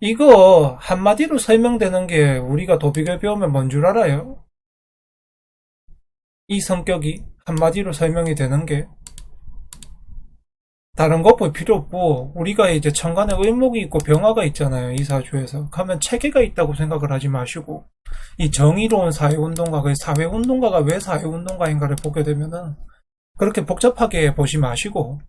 이거 한마디로 설명되는 게 우리가 도빅을 배우면 뭔 줄 알아요? 이 성격이 한마디로 설명이 되는 게 다른 거 볼 필요 없고 우리가 이제 천간에 을목이 있고 병화가 있잖아요. 이 사주에서. 가면 체계가 있다고 생각을 하지 마시고 이 정의로운 사회운동가, 그 사회운동가가 왜 사회운동가인가를 보게 되면은 그렇게 복잡하게 보지 마시고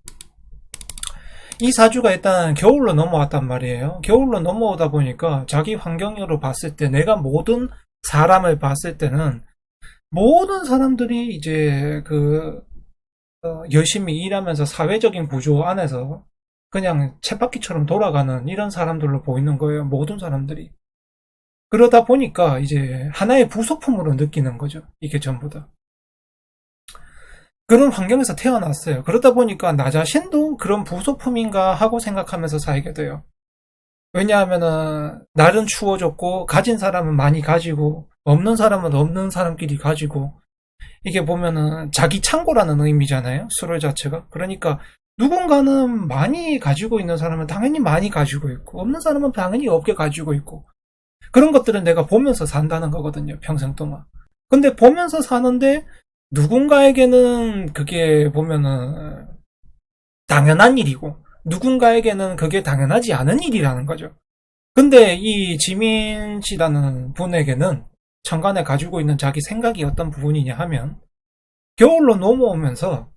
이 사주가 일단 겨울로 넘어왔단 말이에요. 겨울로 넘어오다 보니까 자기 환경으로 봤을 때 내가 모든 사람을 봤을 때는 모든 사람들이 이제 열심히 일하면서 사회적인 구조 안에서 그냥 쳇바퀴처럼 돌아가는 이런 사람들로 보이는 거예요. 모든 사람들이. 그러다 보니까 이제 하나의 부속품으로 느끼는 거죠. 이게 전부 다. 그런 환경에서 태어났어요. 그러다 보니까 나 자신도 그런 부속품인가 하고 생각하면서 살게 돼요. 왜냐하면은 날은 추워졌고 가진 사람은 많이 가지고 없는 사람은 없는 사람끼리 가지고 이게 보면은 자기 창고라는 의미잖아요. 수를 자체가. 그러니까 누군가는 많이 가지고 있는 사람은 당연히 많이 가지고 있고 없는 사람은 당연히 없게 가지고 있고 그런 것들은 내가 보면서 산다는 거거든요. 평생 동안. 근데 보면서 사는데 누군가에게는 그게 보면은 당연한 일이고 누군가에게는 그게 당연하지 않은 일이라는 거죠. 근데 이 지민 씨라는 분에게는 천간에 가지고 있는 자기 생각이 어떤 부분이냐 하면 겨울로 넘어오면서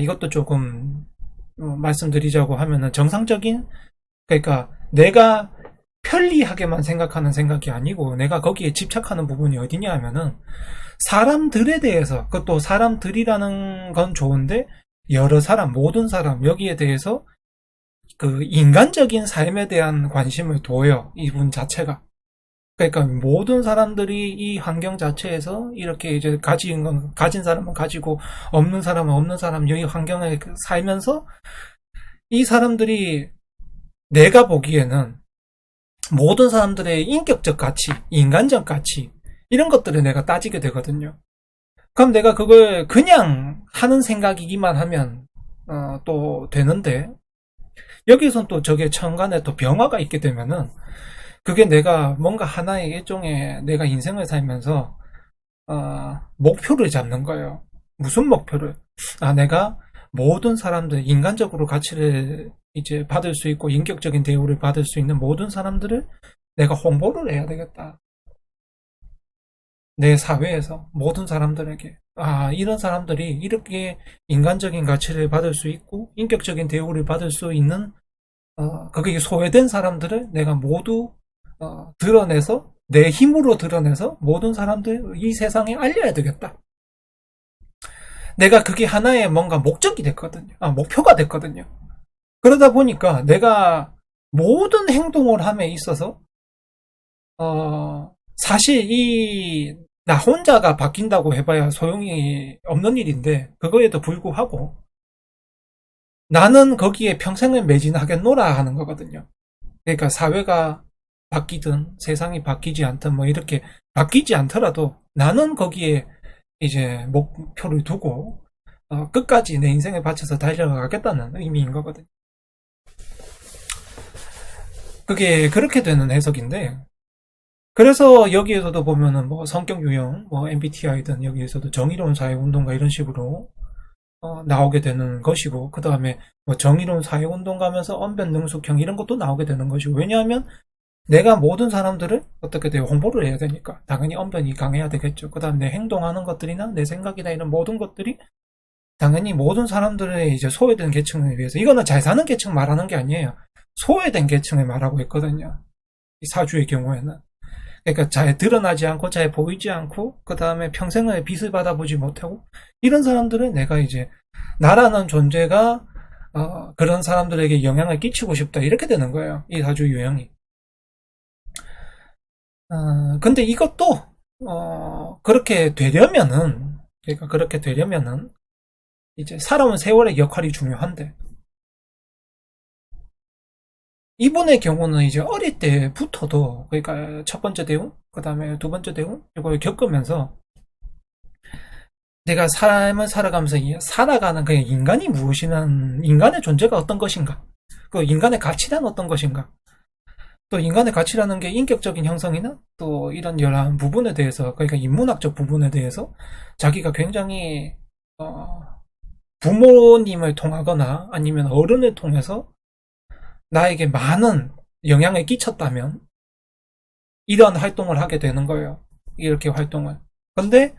이것도 조금 말씀드리자고 하면은 정상적인 그러니까 내가 편리하게만 생각하는 생각이 아니고 내가 거기에 집착하는 부분이 어디냐 하면은 사람들에 대해서 그것도 사람들이라는 건 좋은데 여러 사람 모든 사람 여기에 대해서 그 인간적인 삶에 대한 관심을 둬요. 이분 자체가. 그러니까 모든 사람들이 이 환경 자체에서 이렇게 이제 가진 사람은 가지고 없는 사람은 없는 사람 여기 환경에 살면서 이 사람들이 내가 보기에는 모든 사람들의 인격적 가치, 인간적 가치 이런 것들을 내가 따지게 되거든요. 그럼 내가 그걸 그냥 하는 생각이기만 하면 또 되는데 여기선 또 저게 천간에 또 병화가 있게 되면은 그게 내가 뭔가 하나의 일종의 내가 인생을 살면서 목표를 잡는 거예요. 무슨 목표를? 내가 모든 사람들 인간적으로 가치를 이제 받을 수 있고 인격적인 대우를 받을 수 있는 모든 사람들을 내가 홍보를 해야 되겠다. 내 사회에서 모든 사람들에게 이런 사람들이 이렇게 인간적인 가치를 받을 수 있고 인격적인 대우를 받을 수 있는 그게 소외된 사람들을 내가 모두 드러내서 내 힘으로 드러내서 모든 사람들 이 세상에 알려야 되겠다. 내가 그게 하나의 뭔가 목적이 됐거든요. 목표가 됐거든요. 그러다 보니까 내가 모든 행동을 함에 있어서 사실 나 혼자가 바뀐다고 해봐야 소용이 없는 일인데 그거에도 불구하고 나는 거기에 평생을 매진하겠노라 하는 거거든요. 그러니까 사회가 바뀌든 세상이 바뀌지 않든 뭐 이렇게 바뀌지 않더라도 나는 거기에 이제 목표를 두고 끝까지 내 인생을 바쳐서 달려가겠다는 의미인 거거든요. 그게 그렇게 되는 해석인데 그래서 여기에서도 보면은 뭐 성격 유형, 뭐 MBTI든 여기에서도 정의로운 사회운동가 이런 식으로 나오게 되는 것이고 그 다음에 뭐 정의로운 사회운동가면서 언변능숙형 이런 것도 나오게 되는 것이고 왜냐하면 내가 모든 사람들을 어떻게 돼요? 홍보를 해야 되니까 당연히 언변이 강해야 되겠죠. 그 다음 내 행동하는 것들이나 내 생각이나 이런 모든 것들이 당연히 모든 사람들의 이제 소외된 계층을 위해서 이거는 잘 사는 계층 말하는 게 아니에요. 소외된 계층을 말하고 있거든요. 이 사주의 경우에는 그러니까 잘 드러나지 않고 잘 보이지 않고 그 다음에 평생을 빚을 받아보지 못하고 이런 사람들은 내가 이제 나라는 존재가 그런 사람들에게 영향을 끼치고 싶다 이렇게 되는 거예요. 이 사주 유형이. 근데 이것도 그렇게 되려면은 그러니까 그렇게 되려면은 이제 살아온 세월의 역할이 중요한데 이분의 경우는 이제 어릴 때부터도 그러니까 첫 번째 대운 그 다음에 두 번째 대운 이걸 겪으면서 내가 삶을 살아가면서 살아가는 그냥 인간이 무엇이란 인간의 존재가 어떤 것인가 그 인간의 가치란 어떤 것인가 또 인간의 가치라는 게 인격적인 형성이나 또 이런 여러 부분에 대해서, 그러니까 인문학적 부분에 대해서 자기가 굉장히 부모님을 통하거나 아니면 어른을 통해서 나에게 많은 영향을 끼쳤다면 이런 활동을 하게 되는 거예요. 이렇게 활동을. 근데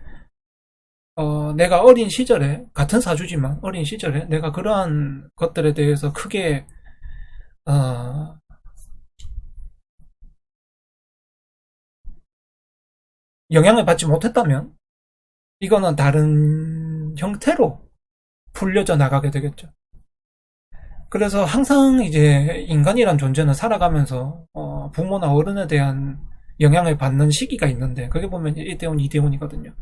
내가 어린 시절에, 같은 사주지만 어린 시절에 내가 그러한 것들에 대해서 크게 영향을 받지 못했다면 이거는 다른 형태로 풀려져 나가게 되겠죠. 그래서 항상 이제 인간이란 존재는 살아가면서 부모나 어른에 대한 영향을 받는 시기가 있는데, 그게 보면 1대1, 2대1이거든요.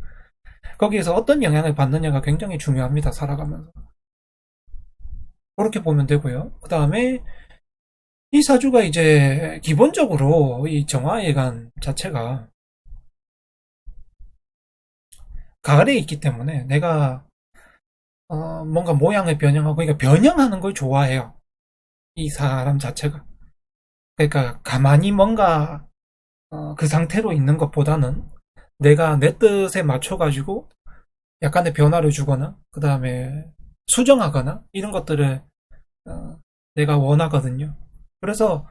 거기에서 어떤 영향을 받느냐가 굉장히 중요합니다. 살아가면서. 그렇게 보면 되고요. 그 다음에 이 사주가 이제 기본적으로 이 정화일간 자체가 가을에 있기 때문에 내가 뭔가 모양을 변형하고, 그러니까 변형하는 걸 좋아해요. 이 사람 자체가. 그러니까 가만히 뭔가 그 상태로 있는 것보다는 내가 내 뜻에 맞춰가지고 약간의 변화를 주거나 그 다음에 수정하거나 이런 것들을 내가 원하거든요. 그래서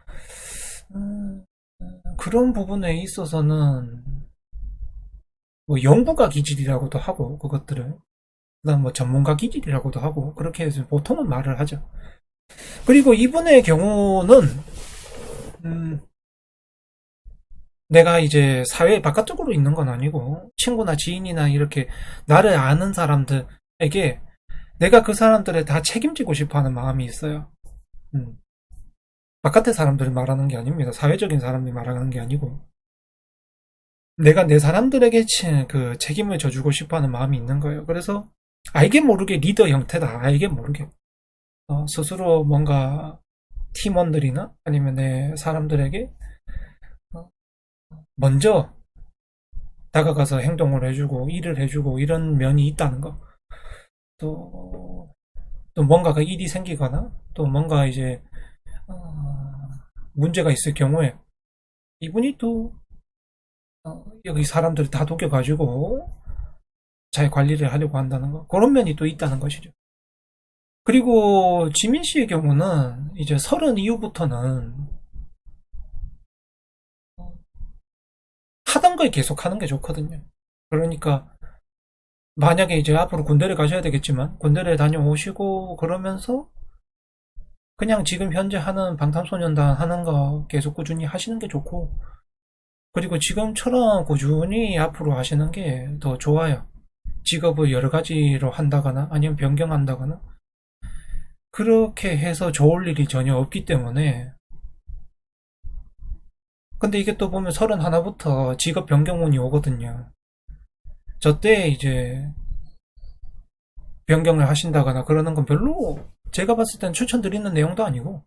그런 부분에 있어서는 뭐 연구가 기질이라고도 하고, 그것들을 그다음 뭐 전문가 기질이라고도 하고, 그렇게 해서 보통은 말을 하죠. 그리고 이분의 경우는 내가 이제 사회 바깥쪽으로 있는 건 아니고 친구나 지인이나 이렇게 나를 아는 사람들에게 내가 그 사람들을 다 책임지고 싶어하는 마음이 있어요. 바깥의 사람들을 말하는 게 아닙니다. 사회적인 사람들이 말하는 게 아니고 내가 내 사람들에게 그 책임을 져주고 싶어하는 마음이 있는 거예요. 그래서 알게 모르게 리더 형태다. 알게 모르게 스스로 뭔가 팀원들이나 아니면 내 사람들에게 먼저 다가가서 행동을 해주고 일을 해주고 이런 면이 있다는 거. 또 뭔가가 일이 생기거나 또 뭔가 이제 문제가 있을 경우에 이분이 또 여기 사람들을 다 독여가지고 잘 관리를 하려고 한다는 거. 그런 면이 또 있다는 것이죠. 그리고 지민 씨의 경우는 이제 30 이후부터는 하던 걸 계속 하는 게 좋거든요. 그러니까 만약에 이제 앞으로 군대를 가셔야 되겠지만 군대를 다녀오시고 그러면서 그냥 지금 현재 하는 방탄소년단 하는 거 계속 꾸준히 하시는 게 좋고, 그리고 지금처럼 꾸준히 앞으로 하시는 게 더 좋아요. 직업을 여러 가지로 한다거나 아니면 변경한다거나 그렇게 해서 좋을 일이 전혀 없기 때문에. 근데 이게 또 보면 31부터 직업 변경운이 오거든요. 저때 이제 변경을 하신다거나 그러는 건 별로 제가 봤을 땐 추천드리는 내용도 아니고,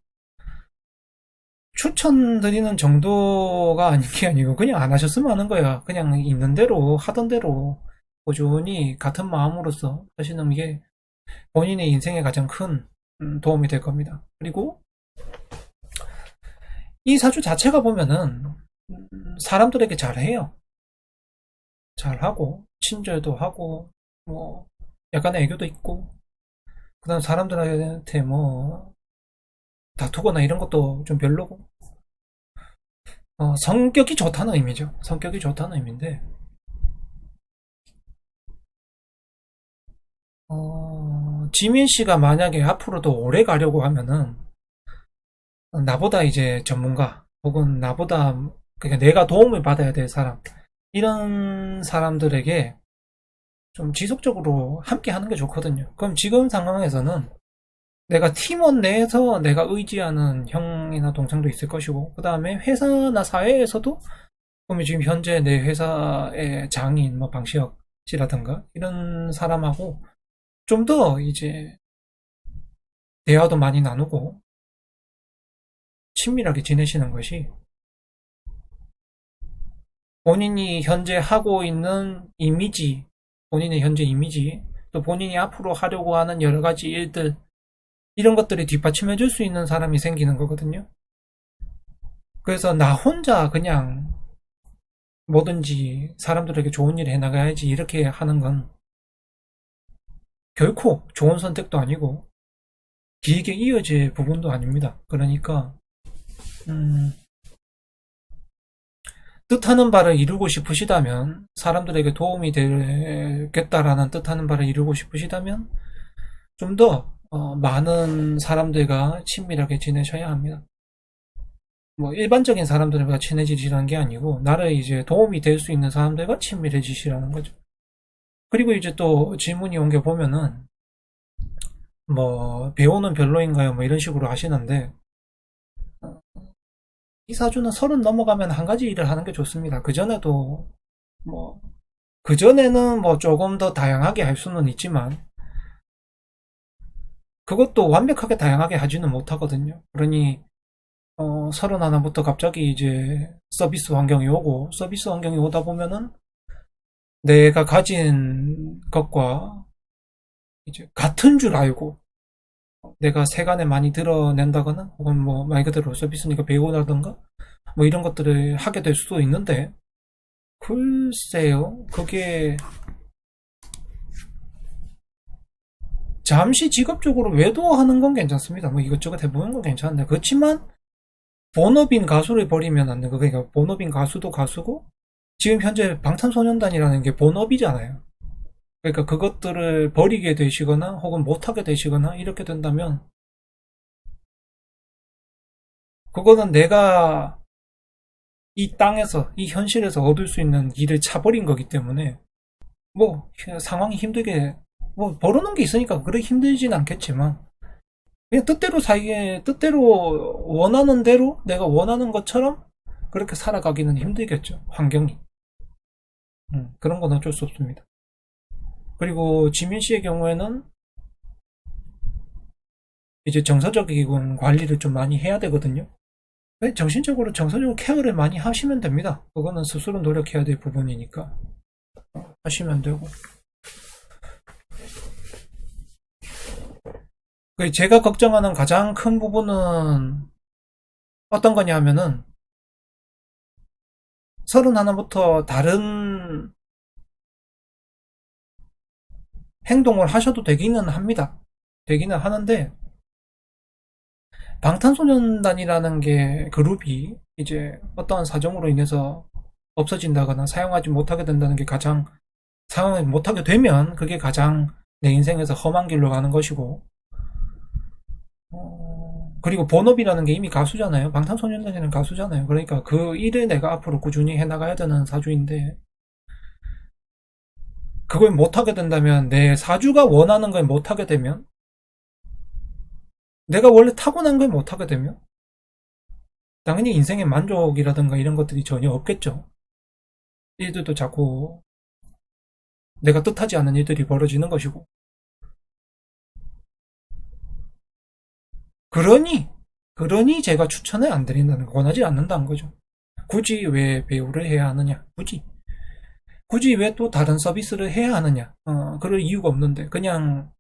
추천드리는 정도가 아닌 게 아니고 그냥 안 하셨으면 하는 거야. 그냥 있는 대로 하던 대로 꾸준히 같은 마음으로서 하시는 게 본인의 인생에 가장 큰 도움이 될 겁니다. 그리고 이 사주 자체가 보면은 사람들에게 잘해요. 잘하고 친절도 하고 뭐 약간의 애교도 있고, 그 다음 사람들한테 뭐 다투거나 이런 것도 좀 별로고, 성격이 좋다는 의미죠. 성격이 좋다는 의미인데, 지민 씨가 만약에 앞으로도 오래 가려고 하면은 나보다 이제 전문가 혹은 나보다, 그러니까 내가 도움을 받아야 될 사람, 이런 사람들에게 좀 지속적으로 함께 하는 게 좋거든요. 그럼 지금 상황에서는 내가 팀원 내에서 내가 의지하는 형이나 동생도 있을 것이고, 그 다음에 회사나 사회에서도 보면 지금 현재 내 회사의 장인, 뭐 방시혁 씨라든가 이런 사람하고 좀 더 이제 대화도 많이 나누고 친밀하게 지내시는 것이 본인이 현재 하고 있는 이미지, 본인의 현재 이미지, 또 본인이 앞으로 하려고 하는 여러 가지 일들, 이런 것들이 뒷받침해 줄 수 있는 사람이 생기는 거거든요. 그래서 나 혼자 그냥 뭐든지 사람들에게 좋은 일 해나가야지 이렇게 하는 건 결코 좋은 선택도 아니고 길게 이어질 부분도 아닙니다. 그러니까 뜻하는 바를 이루고 싶으시다면, 사람들에게 도움이 되겠다라는 뜻하는 바를 이루고 싶으시다면 좀 더 많은 사람들과 친밀하게 지내셔야 합니다. 뭐 일반적인 사람들과 친해지시라는 게 아니고 나를 이제 도움이 될 수 있는 사람들과 친밀해지시라는 거죠. 그리고 이제 또 질문이 온 게 보면은 뭐 배우는 별로인가요? 뭐 이런 식으로 하시는데, 이 사주는 30 넘어가면 한 가지 일을 하는 게 좋습니다. 그전에도 뭐 그전에는 뭐 조금 더 다양하게 할 수는 있지만 그것도 완벽하게 다양하게 하지는 못하거든요. 그러니 31부터 갑자기 이제 서비스 환경이 오고, 서비스 환경이 오다 보면은 내가 가진 것과 이제 같은 줄 알고 내가 세간에 많이 드러낸다거나, 혹은 뭐 말 그대로 서비스니까 배우라든가 뭐 이런 것들을 하게 될 수도 있는데, 글쎄요, 그게 잠시 직업적으로 외도하는 건 괜찮습니다. 뭐 이것저것 해보는 건 괜찮은데, 그렇지만 본업인 가수를 버리면 안 되고, 그러니까 본업인 가수도 가수고 지금 현재 방탄소년단이라는 게 본업이잖아요. 그러니까 그것들을 버리게 되시거나 혹은 못하게 되시거나 이렇게 된다면, 그거는 내가 이 땅에서, 이 현실에서 얻을 수 있는 일을 차버린 거기 때문에, 뭐 상황이 힘들게, 뭐 벌어놓은 게 있으니까 그렇게 힘들진 않겠지만 그냥 뜻대로 살게, 뜻대로 원하는 대로 내가 원하는 것처럼 그렇게 살아가기는 힘들겠죠. 환경이. 그런 건 어쩔 수 없습니다. 그리고 지민 씨의 경우에는 이제 정서적인 관리를 좀 많이 해야 되거든요. 정신적으로, 정서적으로 케어를 많이 하시면 됩니다. 그거는 스스로 노력해야 될 부분이니까 하시면 되고. 제가 걱정하는 가장 큰 부분은 어떤 거냐 하면은, 31부터 다른 행동을 하셔도 되기는 합니다. 되기는 하는데, 방탄소년단이라는 게 그룹이 이제 어떠한 사정으로 인해서 없어진다거나 사용하지 못하게 된다는 게 가장, 사용하지 못하게 되면 그게 가장 내 인생에서 험한 길로 가는 것이고, 그리고 본업이라는 게 이미 가수잖아요. 방탄소년단이라는 가수잖아요. 그러니까 그 일을 내가 앞으로 꾸준히 해나가야 되는 사주인데, 그걸 못하게 된다면, 내 사주가 원하는 걸 못하게 되면, 내가 원래 타고난 걸 못하게 되면 당연히 인생의 만족이라든가 이런 것들이 전혀 없겠죠. 일들도 자꾸 내가 뜻하지 않은 일들이 벌어지는 것이고, 그러니 제가 추천을 안 드린다는 거, 권하지 않는다는 거죠. 굳이 왜 배우를 해야 하느냐, 굳이 왜 또 다른 서비스를 해야 하느냐, 그럴 이유가 없는데, 그냥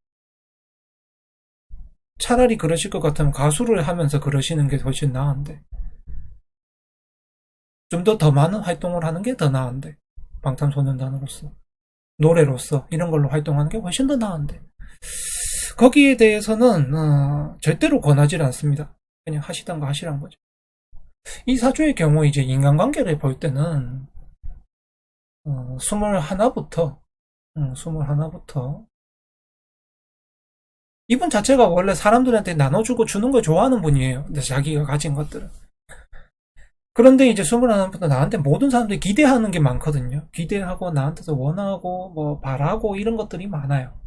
차라리 그러실 것 같으면 가수를 하면서 그러시는 게 훨씬 나은데, 좀 더 많은 활동을 하는 게 더 나은데, 방탄소년단으로서, 노래로서 이런 걸로 활동하는 게 훨씬 더 나은데, 거기에 대해서는 절대로 권하지 않습니다. 그냥 하시던 거 하시란 거죠. 이 사주의 경우 이제 인간관계를 볼 때는 21부터 이분 자체가 원래 사람들한테 나눠주고 주는 걸 좋아하는 분이에요. 근데 자기가 가진 것들을. 그런데 이제 21부터 나한테 모든 사람들이 기대하는 게 많거든요. 기대하고 나한테서 원하고 뭐 바라고 이런 것들이 많아요.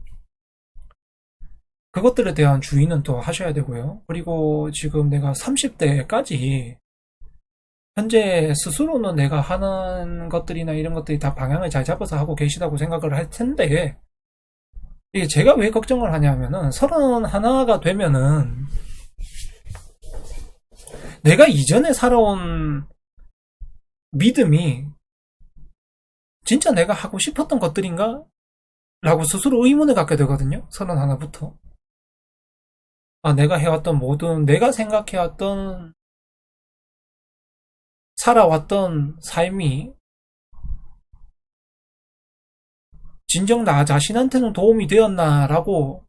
그것들에 대한 주의는 또 하셔야 되고요. 그리고 지금 내가 30대까지 현재 스스로는 내가 하는 것들이나 이런 것들이 다 방향을 잘 잡아서 하고 계시다고 생각을 할 텐데, 이게 제가 왜 걱정을 하냐면은 31가 되면은 내가 이전에 살아온 믿음이 진짜 내가 하고 싶었던 것들인가? 라고 스스로 의문을 갖게 되거든요. 31부터. 내가 해왔던 모든, 내가 생각해왔던 살아왔던 삶이 진정 나 자신한테는 도움이 되었나라고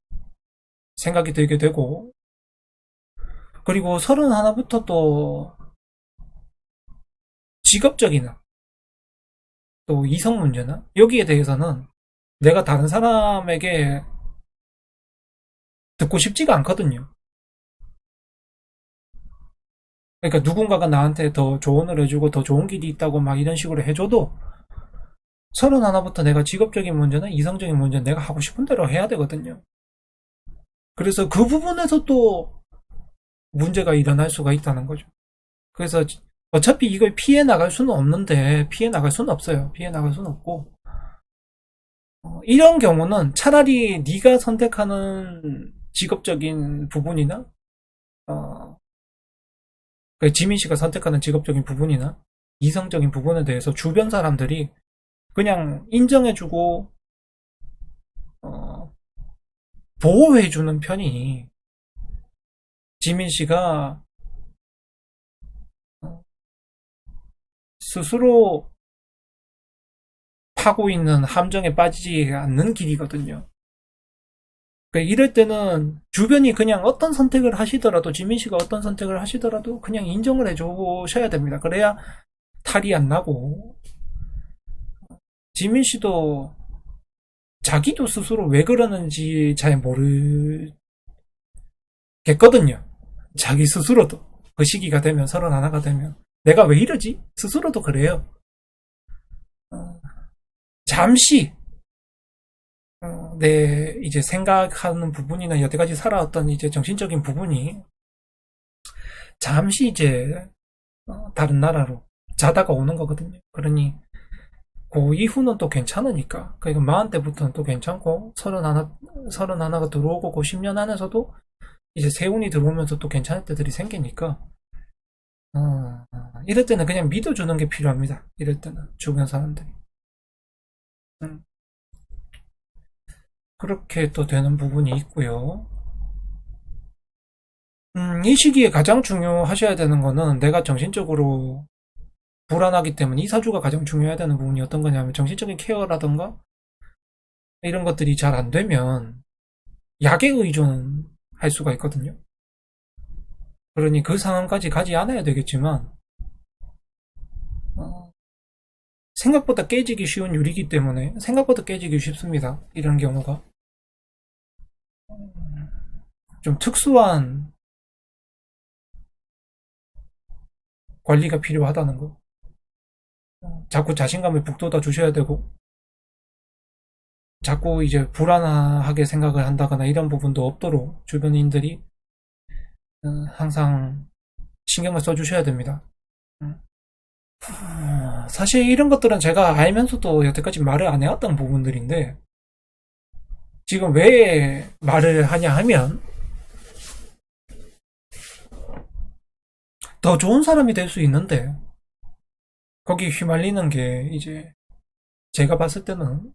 생각이 들게 되고, 그리고 31부터 또 직업적이나 또 이성 문제나 여기에 대해서는 내가 다른 사람에게 듣고 싶지가 않거든요. 그러니까 누군가가 나한테 더 조언을 해주고 더 좋은 길이 있다고 막 이런 식으로 해줘도 31부터 내가 직업적인 문제나 이성적인 문제는 내가 하고 싶은 대로 해야 되거든요. 그래서 그 부분에서 또 문제가 일어날 수가 있다는 거죠. 그래서 어차피 이걸 피해 나갈 수는 없는데 피해 나갈 수는 없어요. 피해 나갈 수는 없고, 이런 경우는 차라리 네가 선택하는 직업적인 부분이나 그 지민 씨가 선택하는 직업적인 부분이나 이성적인 부분에 대해서 주변 사람들이 그냥 인정해주고 보호해주는 편이 지민 씨가 스스로 파고 있는 함정에 빠지지 않는 길이거든요. 그러니까 이럴 때는 주변이 그냥 어떤 선택을 하시더라도, 지민 씨가 어떤 선택을 하시더라도 그냥 인정을 해주셔야 됩니다. 그래야 탈이 안 나고, 지민 씨도 자기도 스스로 왜 그러는지 잘 모르겠거든요. 자기 스스로도. 그 시기가 되면, 31가 되면. 내가 왜 이러지? 스스로도 그래요. 잠시, 내 이제 생각하는 부분이나 여태까지 살아왔던 이제 정신적인 부분이 잠시 이제 다른 나라로 자다가 오는 거거든요. 그러니 그 이후는 또 괜찮으니까. 그러니까 40대부터는 또 괜찮고 31가 들어오고 그 10년 안에서도 이제 세운이 들어오면서 또 괜찮을 때들이 생기니까 이럴 때는 그냥 믿어주는 게 필요합니다. 이럴 때는 주변 사람들이. 그렇게 또 되는 부분이 있고요. 이 시기에 가장 중요하셔야 되는 거는 내가 정신적으로 불안하기 때문에 이 사주가 가장 중요해야 되는 부분이 어떤 거냐면 정신적인 케어라던가 이런 것들이 잘 안 되면 약에 의존할 수가 있거든요. 그러니 그 상황까지 가지 않아야 되겠지만 생각보다 깨지기 쉬운 유리기 때문에 생각보다 깨지기 쉽습니다. 이런 경우가 좀 특수한 관리가 필요하다는 거. 자꾸 자신감을 북돋아 주셔야 되고 자꾸 이제 불안하게 생각을 한다거나 이런 부분도 없도록 주변인들이 항상 신경을 써주셔야 됩니다. 사실 이런 것들은 제가 알면서도 여태까지 말을 안 해왔던 부분들인데 지금 왜 말을 하냐 하면 더 좋은 사람이 될 수 있는데 거기 휘말리는 게 이제 제가 봤을 때는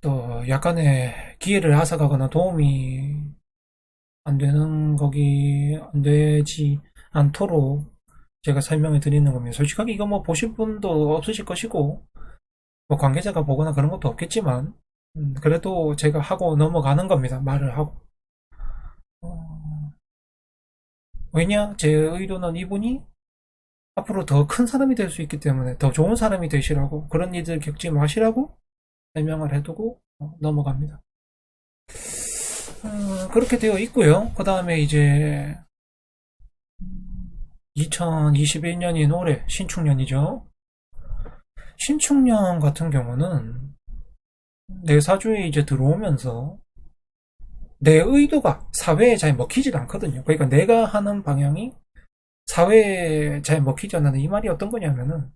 또 약간의 기회를 앗아가거나 도움이 안 되는 거기 안 되지 않도록 제가 설명을 드리는 겁니다. 솔직하게 이거 뭐 보실 분도 없으실 것이고 뭐 관계자가 보거나 그런 것도 없겠지만 그래도 제가 하고 넘어가는 겁니다. 말을 하고 왜냐? 제 의도는 이분이 앞으로 더 큰 사람이 될 수 있기 때문에 더 좋은 사람이 되시라고 그런 일들 겪지 마시라고 설명을 해두고 넘어갑니다. 그렇게 되어 있고요. 그 다음에 이제 2021년인 올해 신축년이죠. 신축년 같은 경우는 내 사주에 이제 들어오면서 내 의도가 사회에 잘 먹히질 않거든요. 그러니까 내가 하는 방향이 사회에 잘 먹히지 않는 이 말이 어떤 거냐면은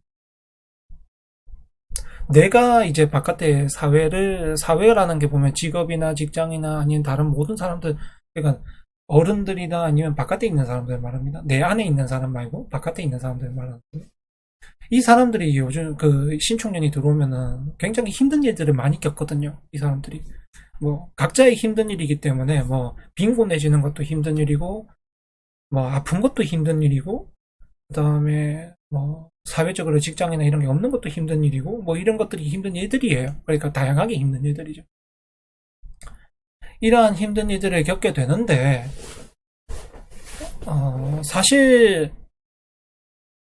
내가 이제 바깥에 사회라는 게 보면 직업이나 직장이나 아니면 다른 모든 사람들, 그러니까 어른들이나 아니면 바깥에 있는 사람들 말합니다. 내 안에 있는 사람 말고 바깥에 있는 사람들 말하는 거예요. 이 사람들이 요즘 그 신축년이 들어오면은 굉장히 힘든 일들을 많이 겪거든요. 이 사람들이. 뭐 각자의 힘든 일이기 때문에 뭐 빈곤해지는 것도 힘든 일이고 뭐 아픈 것도 힘든 일이고 그 다음에 뭐 사회적으로 직장이나 이런 게 없는 것도 힘든 일이고 뭐 이런 것들이 힘든 일들이에요. 그러니까 다양하게 힘든 일들이죠. 이러한 힘든 일들을 겪게 되는데 사실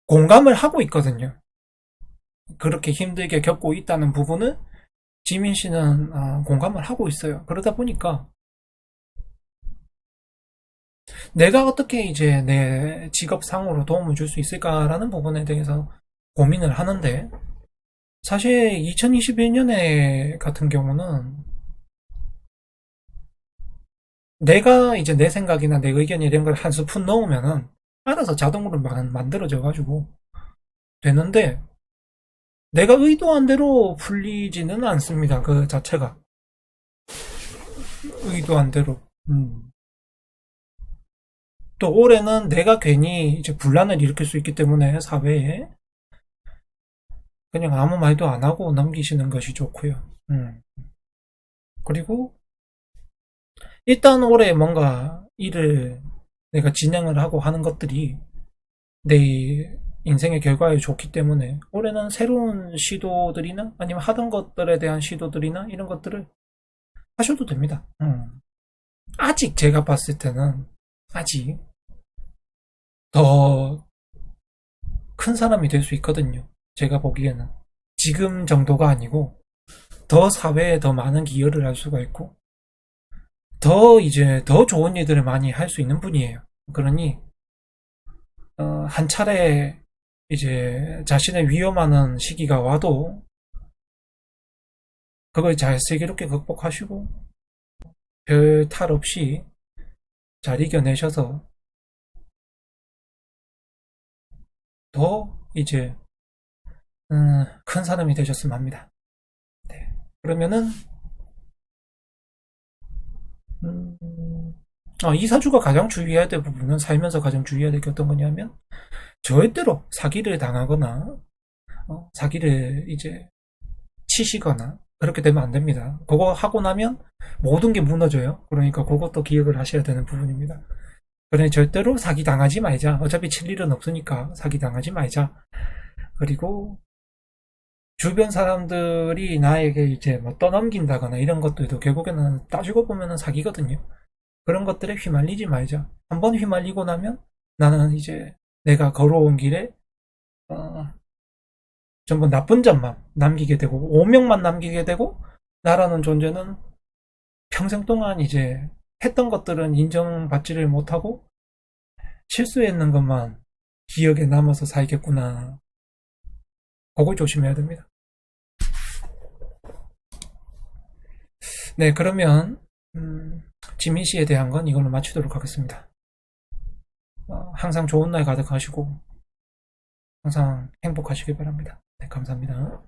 공감을 하고 있거든요. 그렇게 힘들게 겪고 있다는 부분을 지민 씨는 공감을 하고 있어요. 그러다 보니까 내가 어떻게 이제 내 직업상으로 도움을 줄 수 있을까라는 부분에 대해서 고민을 하는데 사실 2021년에 같은 경우는 내가 이제 내 생각이나 내 의견 이런 걸 한 스푼 넣으면은 알아서 자동으로 만들어져 가지고 되는데 내가 의도한 대로 풀리지는 않습니다. 그 자체가 의도한 대로. 또 올해는 내가 괜히 이제 분란을 일으킬 수 있기 때문에 사회에 그냥 아무 말도 안 하고 넘기시는 것이 좋고요. 그리고 일단 올해 뭔가 일을 내가 진행을 하고 하는 것들이 내 인생의 결과에 좋기 때문에 올해는 새로운 시도들이나 아니면 하던 것들에 대한 시도들이나 이런 것들을 하셔도 됩니다. 아직 제가 봤을 때는 아직 더 큰 사람이 될 수 있거든요. 제가 보기에는 지금 정도가 아니고 더 사회에 더 많은 기여를 할 수가 있고 더 이제 더 좋은 일들을 많이 할 수 있는 분이에요. 그러니 한 차례 이제 자신을 위험하는 시기가 와도 그걸 잘 슬기롭게 극복하시고 별 탈 없이 잘 이겨내셔서 더 이제 큰 사람이 되셨으면 합니다. 네. 그러면은 이사주가 가장 주의해야 될 부분은 살면서 가장 주의해야 될 게 어떤 거냐면 절대로 사기를 당하거나 사기를 이제 치시거나 그렇게 되면 안 됩니다. 그거 하고 나면 모든 게 무너져요. 그러니까 그것도 기억을 하셔야 되는 부분입니다. 그러니 절대로 사기 당하지 말자. 어차피 칠 일은 없으니까 사기 당하지 말자. 그리고 주변 사람들이 나에게 이제 뭐 떠넘긴다거나 이런 것들도 결국에는 따지고 보면은 사기거든요. 그런 것들에 휘말리지 말자. 한번 휘말리고 나면 나는 이제 내가 걸어온 길에 전부 나쁜 점만 남기게 되고 오명만 남기게 되고 나라는 존재는 평생 동안 이제 했던 것들은 인정받지를 못하고 실수했는 것만 기억에 남아서 살겠구나. 그걸 조심해야 됩니다. 네, 그러면 지민 씨에 대한 건 이걸로 마치도록 하겠습니다. 항상 좋은 날 가득하시고 항상 행복하시길 바랍니다. 네, 감사합니다.